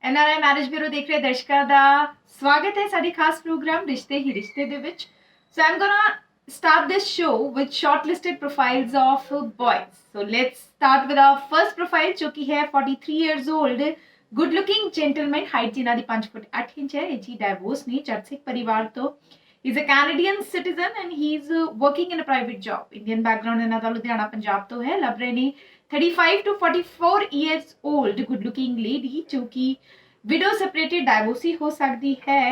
NRI marriage bureau देख रहे दर्शकों का स्वागत है साडी खास प्रोग्राम रिश्ते ही रिश्ते दे विच। So I'm gonna start this show with shortlisted profiles of boys. So let's start with our first profile जो कि है 43 years old good looking gentleman, height जिन्हां दी 5 फुट 8 इंच है। जी डाइवोर्स नहीं, चर्च सिख परिवार तो he's a Canadian citizen and he's working in a private job. Indian background इन्हां दा लुधियाना पंजाब तो है। लभ रहे ने 35 to 44 years old good looking lady जो कि विडो सेपरेटेड डाइवोर्सी हो सकती है।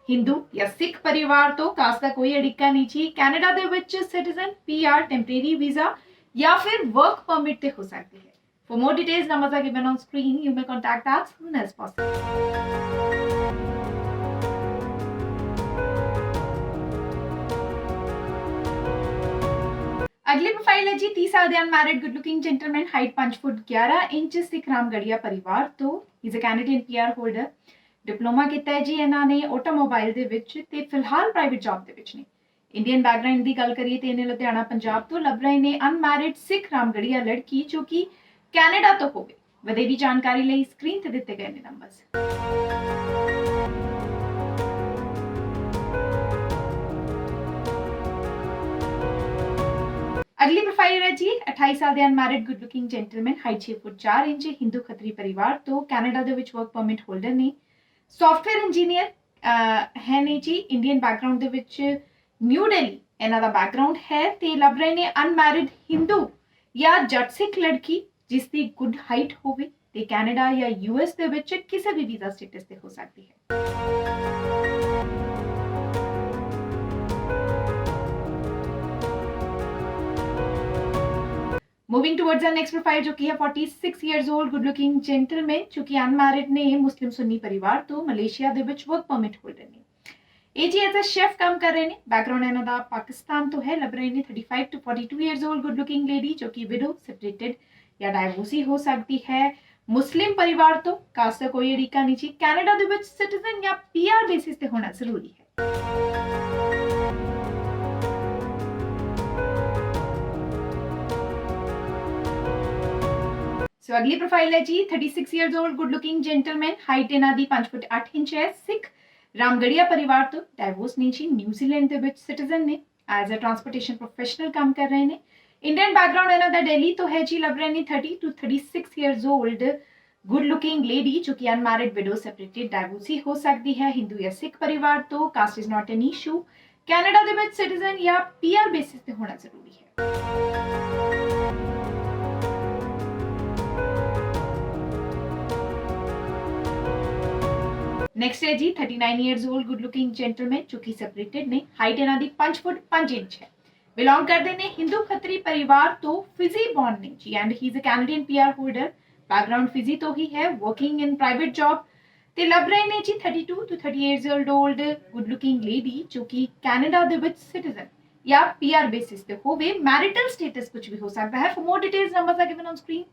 हिंदू या सिख परिवार तो कास्ट का कोई अड़िका नहीं जी। कैनेडा दे विच सिटीजन पीआर टेम्परेरी वीजा या फिर वर्क परमिट ते हो सकती है। For more details numbers are given on screen, you may contact as soon as possible. अगली प्रोफाइल है जी 30 साल दे unmarried good looking gentleman, height 5 foot 11 inch, Sikh Ramgarhia परिवार तो is a Canadian PR holder. Diploma किया है जी इन्हां ने ऑटोमोबाइल दे विच ते फिलहाल प्राइवेट जॉब दे विच ने। इंडियन बैकग्राउंड की गल करिए तो इन्हें लुधियाना पंजाब तो लभ रहे ने। अनमैरिड सिख रामगढ़िया लड़की जो कि कैनेडा तो होवे। वधेरी जानकारी लई स्क्रीन ते दिते गए ने नंबर्स। अगली प्रोफाइल है जी 28 साल दे unmarried good looking gentleman, height 6 foot 4 inch, Hindu Khatri परिवार तो कैनेडा दे विच वर्क परमिट होल्डर ने। सॉफ्टवेयर इंजीनियर है ने जी। इंडियन बैकग्राउंड दे विच न्यू दिल्ली इन्हां दा बैकग्राउंड है ते लभ रहे ने अनमैरिड हिंदू या जट सिख लड़की जिसकी गुड हाइट होवे ते कैनेडा या यूएस दे विच किसी भी वीजा स्टेटस ते हो सकती है। Moving towards our next profile जो कि है 46 years old good looking gentleman जो कि अनमैरिड ने, मुस्लिम सुन्नी परिवार तो मलेशिया दे विच वर्क परमिट होल्डर ने। एज एज अ शेफ काम कर रहे ने। बैकग्राउंड इन्हां दा पाकिस्तान तो है। लभ रहे ने 35 to 42 years old good looking lady जो कि विडो सेपरेटेड या डाइवोर्सी हो सकती है। मुस्लिम परिवार तो कास्ट का कोई अड़िका नहीं जी। कैनेडा दे विच सिटीजन या पीआर बेसिस पे होना जरूरी है। So, अगली प्रोफाइल है जी 36 years old good looking gentleman, height इन्हां दी 5 फुट 8 इंच है, सिख रामगढ़िया परिवार तो डाइवोर्स नहीं जी। न्यूजीलैंड दे विच सिटीजन ने, एज अ ट्रांसपोर्टेशन प्रोफेशनल काम कर रहे ने। इंडियन बैकग्राउंड इन्हां दा दिल्ली तो है जी। लभ रहे ने 30 to 36 years old good looking lady जो कि अनमैरिड विडो सेपरेटेड डाइवोर्सी हो सकती है। हिंदू या सिख परिवार तो caste is not an issue. Canada दे विच सिटीजन या पीआर बेसिस पे होना जरूरी है। नेक्स्ट है जी 39 years old good looking gentleman जो कि सेपरेटेड ने। हाइट इन्हां दी 5 फुट 5 इंच है। बिलोंग करते ने हिंदू खत्री परिवार तो फिजी बॉर्न ने जी and he is a Canadian PR holder. Background Fiji तो ही है, वर्किंग इन प्राइवेट जॉब ते लभ रहे ने जी 32 to 30 years old good looking lady जो कि कैनेडा दे विच सिटीजन या पीआर बेसिस पे होवे। मैरिटल स्टेटस कुछ भी हो सकता है। For more details numbers are given on screen.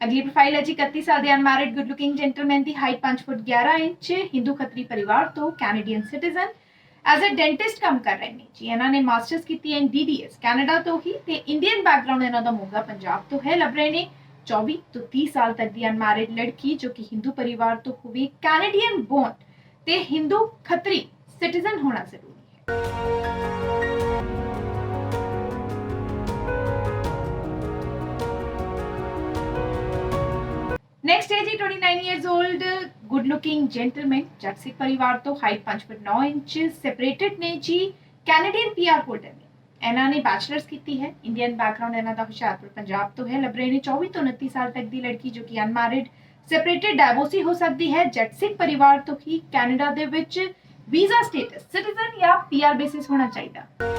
अगली प्रोफाइल है जी 31 साल दे अनमैरिड गुड लुकिंग जेंटलमैन दी, height 5 foot 11 inch, Hindu Khatri परिवार तो Canadian citizen, as a dentist काम कर रहे ने जी। इन्हां ने मास्टर्स की है डीडीएस कैनेडा तो ही ते इंडियन बैकग्राउंड इन्हां दा मोगा पंजाब तो है। लभ रहे ने 24 तो 30 साल तक दी अनमैरिड लड़की जो कि हिंदू परिवार तो होवे, कैनेडियन बोर्न ते हिंदू खत्री सिटीजन होना जरूरी है। नेक्स्ट है जी 29 years old good looking gentleman, Jat Sikh परिवार तो हाइट 5 फुट 9 इंच, सेपरेटेड ने जी, कैनेडियन पीआर होल्डर ने। इन्हां ने बैचलर्स की है। इंडियन बैकग्राउंड इन्हां दा हुशियारपुर पंजाब तो है। लभ रहे ने 24 तो 29 साल तक दी लड़की जो कि अनमैरिड सेपरेटेड डाइवोर्सी हो सकती है। जट सिख परिवार तो ही कैनेडा दे विच वीजा स्टेटस सिटीजन या पीआर बेसिस होना चाहिए।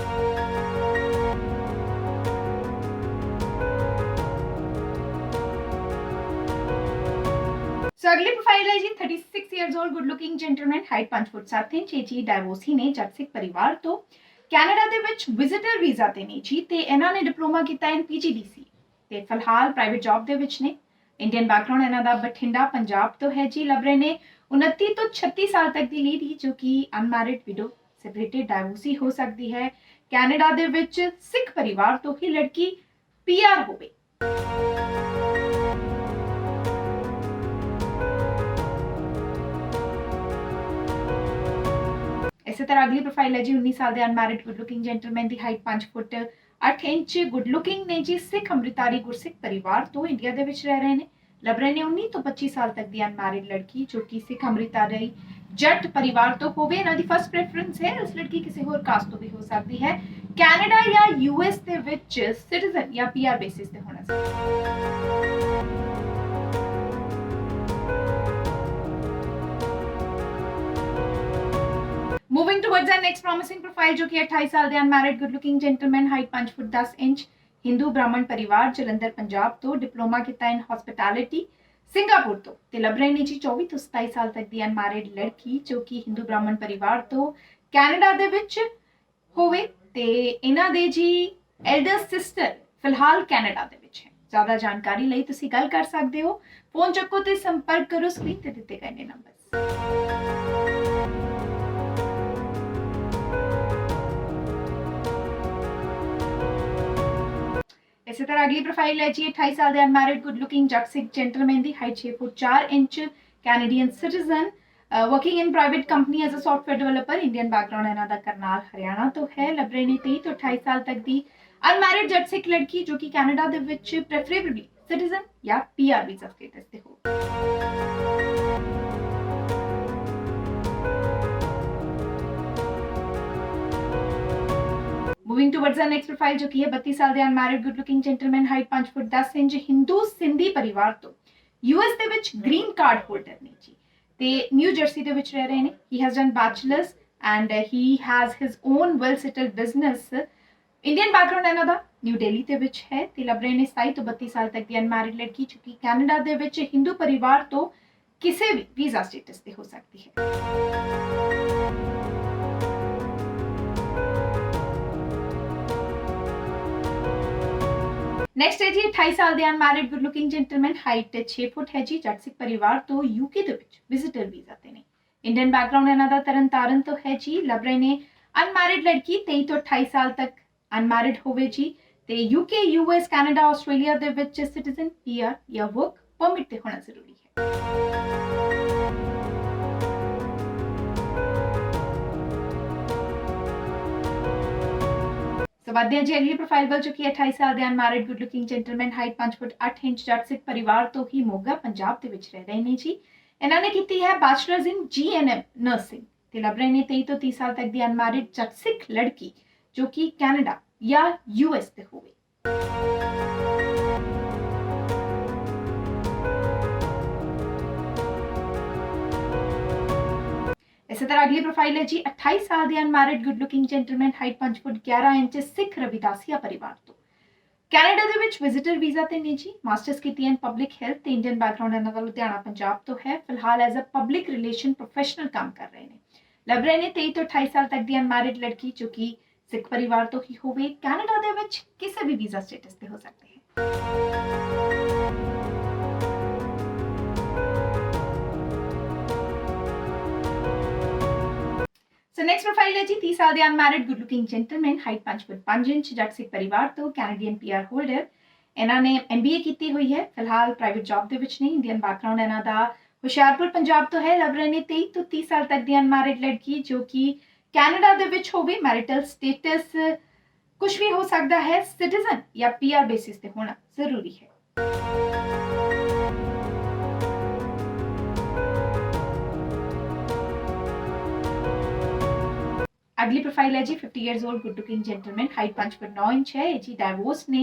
So, अगली प्रोफाइल है जी 36 years old good looking gentleman, height 5 foot 7 inch, जी डाइवोर्सी ने, जट सिख परिवार तो कैनेडा दे विच विजिटर वीजा ते ने जी ते इन्हां ने डिप्लोमा किया इन पीजीडीसी ते फिलहाल प्राइवेट जॉब दे विच ने। इंडियन बैकग्राउंड इन्हां दा बठिंडा पंजाब तो है जी। लभ रहे ने 29 तो 36 साल तक दी लेडी जो कि अनमैरिड विडो सेपरेटेड डाइवोर्सी हो सकती है। ਕੈਨੇਡਾ ਦੇ ਵਿੱਚ ਸਿੱਖ ਪਰਿਵਾਰ ਤੋਂ ਹੀ ਲੜਕੀ PR ਹੋਵੇ। ਇਸੇ ਤਰ੍ਹਾਂ ਅਗਲੀ ਪ੍ਰੋਫਾਈਲ ਹੈ ਜੀ 19 ਸਾਲ ਦੇ ਅਨਮੈਰਿਡ ਗੁੱਡ ਲੁਕਿੰਗ ਜੈਂਟਲਮੈਨ ਦੀ ਹਾਈਟ 5 ਫੁੱਟ 8 ਇੰਚ ਗੁੱਡ ਲੁਕਿੰਗ ਨੇ ਜੀ। ਸਿੱਖ ਅੰਮ੍ਰਿਤਧਾਰੀ ਗੁਰਸਿੱਖ ਪਰਿਵਾਰ ਤੋਂ ਇੰਡੀਆ ਦੇ ਵਿੱਚ ਰਹਿ ਰਹੇ ਨੇ। ਲੱਭ ਰਹੇ ਨੇ 19 ਤੋਂ 25 ਸਾਲ ਤੱਕ ਦੀ ਅਨਮੈਰਿਡ ਲੜਕੀ ਜੋ ਕਿ ਸਿੱਖ ਅੰਮ੍ਰਿਤਧਾਰੀ ਜੱਟ ਪਰਿਵਾਰ ਤੋਂ ਹੋਵੇ। ਇਹਨਾਂ ਦੀ ਫਸਟ ਪ੍ਰੈਫਰੈਂਸ ਹੈ ਇਸ ਲੜਕੀ ਕਿਸੇ ਹੋਰ ਕਾਸਟ ਤੋਂ ਵੀ ਹੋ ਸਕਦੀ ਹੈ। ਕੈਨੇਡਾ ਜਾਂ US ਦੇ ਵਿੱਚ ਸਿਟੀਜ਼ਨ ਜਾਂ PR ਬੇਸਿਸ ਤੇ ਹੋਣਾ ਚਾਹੀਦਾ। Moving towards our next promising profile जो कि 28 साल ਦੇ unmarried good looking gentleman height 5 foot 10 inch Hindu ब्राह्मण परिवार जलंधर पंजाब तो डिप्लोमा किया इन हॉस्पिटैलिटी सिंगापुर तो ते लभ रहे ने जी 24 ਤੋਂ 27 ਸਾਲ तक ਦੀ अनमैरिड लड़की जो कि हिंदू ब्राह्मण परिवार तो कैनेडा ਦੇ ਵਿੱਚ ਹੋਵੇ ਤੇ ਇਹਨਾਂ ਦੇ ਜੀ एल्डर सिस्टर फिलहाल कैनेडा ਦੇ ਵਿੱਚ ਹੈ। ਜ਼ਿਆਦਾ ਜਾਣਕਾਰੀ ਲਈ ਤੁਸੀਂ ਗੱਲ ਕਰ ਸਕਦੇ ਹੋ। ਫੋਨ ਚੱਕੋ ਤੇ ਸੰਪਰਕ ਕਰੋ ਸਕਰੀਨ ਤੇ ਦਿੱਤੇ ਗਏ ਨੇ ਨੰਬਰ। इसी तरह अगली प्रोफाइल है जी 28 साल के unmarried good looking Jat Sikh gentleman की height 6 foot 4 inch Canadian citizen working in private company as a software developer Indian background इन्हों का करनाल हरियाणा तो है। लभ रहे ने 23 तो 28 साल तक की अनमैरिड जट सिख लड़की जो कि कैनेडा दे विच प्रेफरेबली सिटीजन या PR वीजा स्टेटस ते हो। Moving towards our next profile जो कि है 32 साल के unmarried good looking gentleman height 5 foot 10 inch Hindu Sindhi परिवार तो US ਦੇ ਵਿੱਚ ग्रीन कार्ड होल्डर ने जी ਤੇ न्यू जर्सी ਦੇ ਵਿੱਚ ਰਹਿ ਰਹੇ ਨੇ। He has done bachelors and he has his own well settled business. Indian background ਇਹਨਾਂ ਦਾ न्यू दिल्ली ਦੇ ਵਿੱਚ ਹੈ ਤੇ ਲੱਭ ਰਹੇ ਨੇ 27 ਤੋਂ 32 ਸਾਲ ਤੱਕ ਦੀ ਅਨਮੈਰਿਡ ਲੜਕੀ ਜੋ ਕਿ ਕੈਨੇਡਾ ਦੇ ਵਿੱਚ ਹਿੰਦੂ ਪਰਿਵਾਰ ਤੋਂ ਕਿਸੇ ਵੀ ਵੀਜ਼ਾ ਸਟੇਟਸ ਤੇ ਹੋ ਸਕਦੀ ਹੈ। नेक्स्ट है जी 28 साल के unmarried good looking gentleman height 6 foot है जी जट सिख परिवार तो UK ਦੇ ਵਿੱਚ विजिटर वीजा ਤੇ ਨੇ। इंडियन बैकग्राउंड ਇਹਨਾਂ ਦਾ ਤਰਨ ਤਾਰਨ ਤੋਂ ਹੈ ਜੀ। ਲੱਭ ਰਹੇ ਨੇ अनमैरिड लड़की 23 ਤੋਂ 28 साल तक अनमैरिड ਹੋਵੇ ਜੀ ਤੇ UK US ਕੈਨੇਡਾ ਆਸਟ੍ਰੇਲੀਆ ਦੇ ਵਿੱਚ ਸਿਟੀਜ਼ਨ PR ਜਾਂ ਵਰਕ ਪਰਮਿਟ ਤੇ ਹੋਣਾ ਜ਼ਰੂਰੀ ਹੈ। वाद्या जी अगली प्रोफाइल वाल जो कि 28 साल के unmarried good looking gentleman height 5 foot 8 inch Jat Sikh परिवार तो ही मोगा पंजाब ਦੇ ਵਿੱਚ ਰਹਿ ਰਹੇ ਨੇ ਜੀ। ਇਹਨਾਂ ਨੇ ਕੀਤੀ ਹੈ बैचलर्स इन GNM नर्सिंग ਤੇ ਲੱਭ ਰਹੇ ਨੇ 23 ਤੋਂ 30 ਸਾਲ ਤੱਕ ਦੀ ਅਨਮੈਰਿਡ ਜਟ ਸਿਖ ਲੜਕੀ ਜੋ ਕਿ ਕੈਨੇਡਾ ਜਾਂ US ਤੇ ਹੋਵੇ। इसी तरह अगली प्रोफाइल है जी 28 साल के unmarried good looking gentleman height 5 foot 11 inch Sikh Ravidassia परिवार तो कैनेडा ਦੇ ਵਿੱਚ विजिटर वीजा ਤੇ ਨੇ ਜੀ। मास्टर्स की इन पब्लिक हेल्थ ਤੇ इंडियन बैकग्राउंड ਇਹਨਾਂ ਦਾ ਲੁਧਿਆਣਾ ਪੰਜਾਬ ਤੋਂ ਹੈ। फिलहाल as a public relation professional काम कर रहे ਨੇ। ਲੱਭ ਰਹੇ ਨੇ 23 ਤੋਂ 28 ਸਾਲ ਤੱਕ ਦੀ ਅਨਮੈਰਿਡ ਲੜਕੀ ਜੋ ਕਿ ਸਿੱਖ ਪਰਿਵਾਰ ਤੋਂ ਹੀ ਹੋਵੇ। ਕੈਨੇਡਾ ਦੇ ਵਿੱਚ ਕਿਸੇ ਵੀ ਵੀਜ਼ਾ ਸਟੇਟਸ ਤੇ ਹੋ ਸਕਦੀ ਹੈ। So next प्रोफाइल है जी 30 साल के unmarried good looking gentleman height 5 foot 5 inch Jat Sikh परिवार तो कैनेडियन PR होल्डर। ਇਹਨਾਂ ਨੇ MBA ਕੀਤੀ ਹੋਈ ਹੈ। ਫਿਲਹਾਲ ਪ੍ਰਾਈਵੇਟ ਜੌਬ ਦੇ ਵਿੱਚ ਨਹੀਂ। ਇੰਡੀਅਨ ਬੈਕਗ੍ਰਾਉਂਡ ਇਹਨਾਂ ਦਾ ਹੁਸ਼ਿਆਰਪੁਰ ਪੰਜਾਬ ਤੋਂ ਹੈ। ਲੱਭ ਰਹੇ ਨੇ 23 ਤੋਂ 30 ਸਾਲ ਤੱਕ ਦੀ ਅਨਮੈਰਿਡ ਲੜਕੀ ਜੋ ਕਿ ਕੈਨੇਡਾ ਦੇ ਵਿੱਚ ਹੋਵੇ। ਮੈਰਿਟਲ ਸਟੇਟਸ ਕੁਝ ਵੀ ਹੋ ਸਕਦਾ ਹੈ। ਸਿਟੀਜ਼ਨ ਜਾਂ PR ਬੇਸਿਸ ਤੇ ਹੋਣਾ ਜ਼ਰੂਰੀ ਹੈ। अगली प्रोफाइल है जी 50 years old good looking gentleman height 5 foot 9 inch है जी। डाइवोर्स ने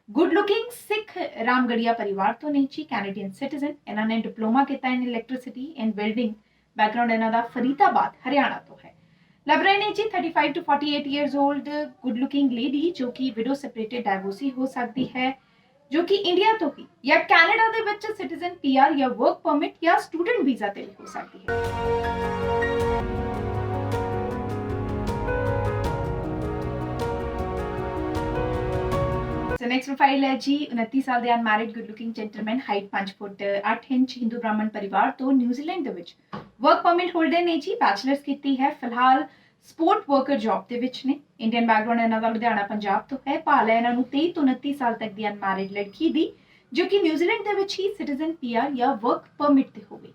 गुड लुकिंग सिख रामगढ़िया परिवार तो नहीं जी कैनेडियन सिटीजन। इन्होंने डिप्लोमा किया in electricity in building background इन्हों का फरीदाबाद हरियाणा तो है। लभ रहे ने जी 35 to 48 years old good looking lady जो कि विडो सेपरेटेड डाइवोर्सी हो सकती है जो कि इंडिया तो ही या कैनेडा ਦੇ ਵਿੱਚ सिटीजन PR या वर्क परमिट या स्टूडेंट वीजा ਤੇ ਹੋ ਸਕਦੀ ਹੈ। So next प्रोफाइल है जी 29 साल के unmarried good looking gentleman height 5 foot 8 inch Hindu ब्राह्मण परिवार तो न्यूजीलैंड ਦੇ ਵਿੱਚ वर्क परमिट होल्डर ने जी बैचलर्स की है। फिलहाल ਸਪੋਰਟ ਵਰਕਰ ਜੌਬ ਦੇ ਵਿੱਚ ਨੇ। ਇੰਡੀਅਨ ਬੈਕਗ੍ਰਾਉਂਡ ਇਹਨਾਂ ਦਾ ਲੁਧਿਆਣਾ ਪੰਜਾਬ ਤੋਂ ਹੈ। ਭਾਲ ਹੈ ਇਹਨਾਂ ਨੂੰ 23 ਤੋਂ 29 ਸਾਲ ਤੱਕ ਦੀ ਅਨਮੈਰਿਡ ਲੜਕੀ ਦੀ, ਜੋ ਕਿ ਨਿਊਜ਼ੀਲੈਂਡ ਦੇ ਵਿੱਚ ਹੀ ਸਿਟੀਜ਼ਨ ਪੀਆਰ ਜਾਂ ਵਰਕ ਪਰਮਿਟ ਤੇ ਹੋਵੇ।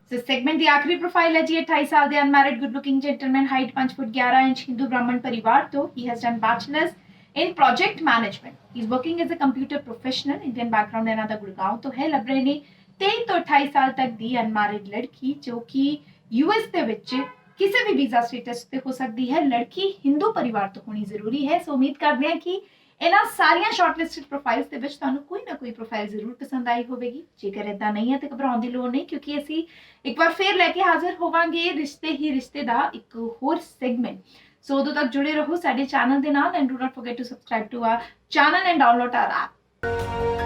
ਸੋ ਸੈਗਮੈਂਟ ਦੀ ਆਖਰੀ ਪ੍ਰੋਫਾਈਲ ਹੈ ਜੀ 28 ਸਾਲ ਦੇ unmarried good looking gentleman, height 5 ਫੁੱਟ 11 ਇੰਚ, ਹਿੰਦੂ ਬ੍ਰਾਹਮਣ ਪਰਿਵਾਰ ਤੋਂ। He has done bachelors in project management. He is working as a computer professional. Indian background ਇਹਨਾਂ ਦਾ ਗੁੜਗਾਉਂ ਤੋਂ ਹੈ। ਲੱਭ ਰਹੇ ਨੇ 23 ਤੋਂ 28 ਸਾਲ ਤੱਕ ਦੀ ਅਨਮੈਰਿਡ ਲੜਕੀ, ਜੋ ਕਿ ਯੂਐਸ ਦੇ ਵਿੱਚ ਕਿਸੇ ਵੀ ਵੀਜ਼ਾ ਸਟੇਟਸ ਤੇ ਹੋ ਸਕਦੀ ਹੈ। ਲੜਕੀ ਹਿੰਦੂ ਪਰਿਵਾਰ ਤੋਂ ਹੋਣੀ ਜ਼ਰੂਰੀ ਹੈ। ਸੋ ਉਮੀਦ ਕਰਦੇ ਹਾਂ ਕਿ ਇਹਨਾਂ ਸਾਰੀਆਂ ਸ਼ਾਰਟਲਿਸਟਡ ਪ੍ਰੋਫਾਈਲਸ ਦੇ ਵਿੱਚ ਤੁਹਾਨੂੰ ਕੋਈ ਨਾ ਕੋਈ ਪ੍ਰੋਫਾਈਲ ਜ਼ਰੂਰ ਪਸੰਦ ਆਈ ਹੋਵੇਗੀ। ਜੇਕਰ ਇਦਾਂ ਨਹੀਂ ਹੈ ਤਾਂ ਘਬਰਾਉਣ ਦੀ ਲੋੜ ਨਹੀਂ, ਕਿਉਂਕਿ ਅਸੀਂ ਇੱਕ ਵਾਰ ਫੇਰ ਲੈ ਕੇ ਹਾਜ਼ਰ ਹੋਵਾਂਗੇ ਰਿਸ਼ਤੇ ਹੀ ਰਿਸ਼ਤੇ ਦਾ ਇੱਕ ਹੋਰ ਸੈਗਮੈਂਟ। So ਉਦੋਂ ਤੱਕ ਜੁੜੇ ਰਹੋ ਸਾਡੇ ਚੈਨਲ ਦੇ ਨਾਲ, and do not forget to subscribe to our channel and download our app.